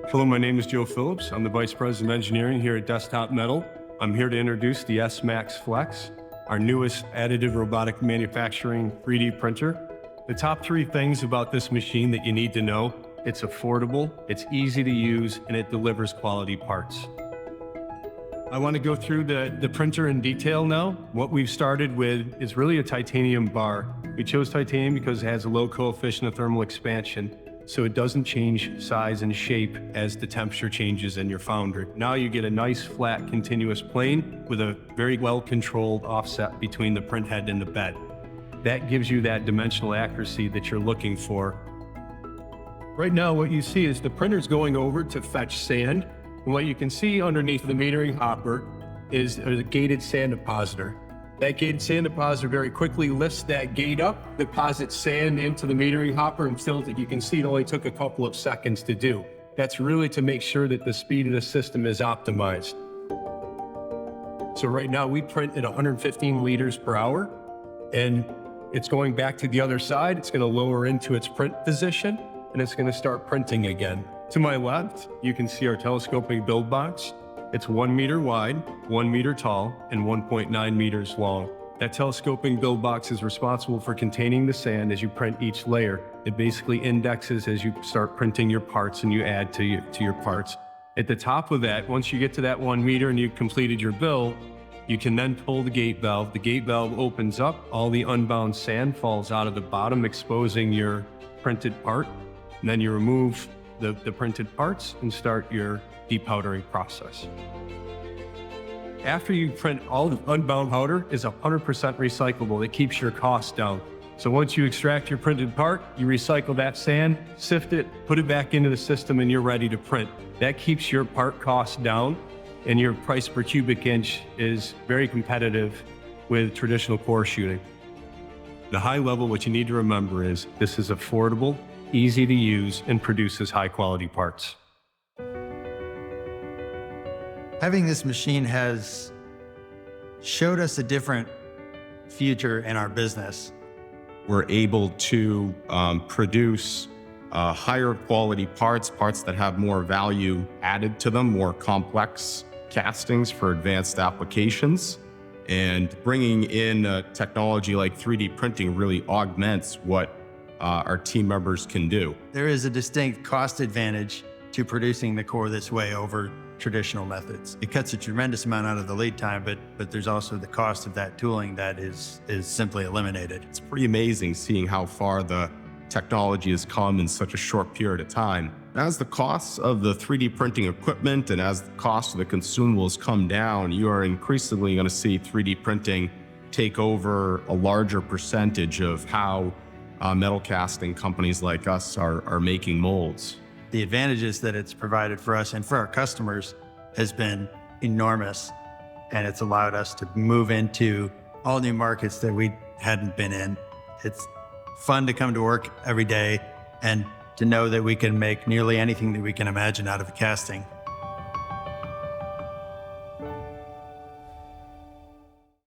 Hello, my name is Joe Phillips. I'm the Vice President of Engineering here at Desktop Metal. I'm here to introduce the S-Max Flex, our newest additive robotic manufacturing 3D printer. The top three things about this machine that you need to know: it's affordable, it's easy to use, and it delivers quality parts. I want to go through the printer in detail now. What we've started with is really a titanium bar. We chose titanium because it has a low coefficient of thermal expansion, so it doesn't change size and shape as the temperature changes in your foundry. Now you get a nice flat continuous plane with a very well-controlled offset between the print head and the bed. That gives you that dimensional accuracy that you're looking for. Right now what you see is the printer's going over to fetch sand. And what you can see underneath the metering hopper is a gated sand depositor. That gated sand depositor very quickly lifts that gate up, deposits sand into the metering hopper and fills it. You can see it only took a couple of seconds to do. That's really to make sure that the speed of the system is optimized. So right now we print at 115 liters per hour, and it's going back to the other side. It's going to lower into its print position, and it's going to start printing again. To my left, you can see our telescoping build box. It's 1 meter wide, 1 meter tall, and 1.9 meters long. That telescoping build box is responsible for containing the sand as you print each layer. It basically indexes as you start printing your parts and you add to your parts. At the top of that, once you get to that 1 meter and you've completed your build, you can then pull the gate valve. The gate valve opens up, all the unbound sand falls out of the bottom, exposing your printed part. And then you remove the printed parts and start your depowdering process. After you print, all the unbound powder is 100% recyclable. It keeps your costs down. So once you extract your printed part, you recycle that sand, sift it, put it back into the system, and you're ready to print. That keeps your part costs down, and your price per cubic inch is very competitive with traditional core shooting. The high level, what you need to remember is this is affordable, easy to use, and produces high quality parts. Having this machine has showed us a different future in our business. We're able to produce higher quality parts that have more value added to them, more complex castings for advanced applications. And bringing in technology like 3D printing really augments what our team members can do. There is a distinct cost advantage to producing the core this way over traditional methods. It cuts a tremendous amount out of the lead time, but there's also the cost of that tooling that is simply eliminated. It's pretty amazing seeing how far the technology has come in such a short period of time. As the costs of the 3D printing equipment and as the cost of the consumables come down, you are increasingly going to see 3D printing take over a larger percentage of how metal casting companies like us are making molds. The advantages that it's provided for us and for our customers has been enormous, and it's allowed us to move into all new markets that we hadn't been in. It's fun to come to work every day and to know that we can make nearly anything that we can imagine out of a casting.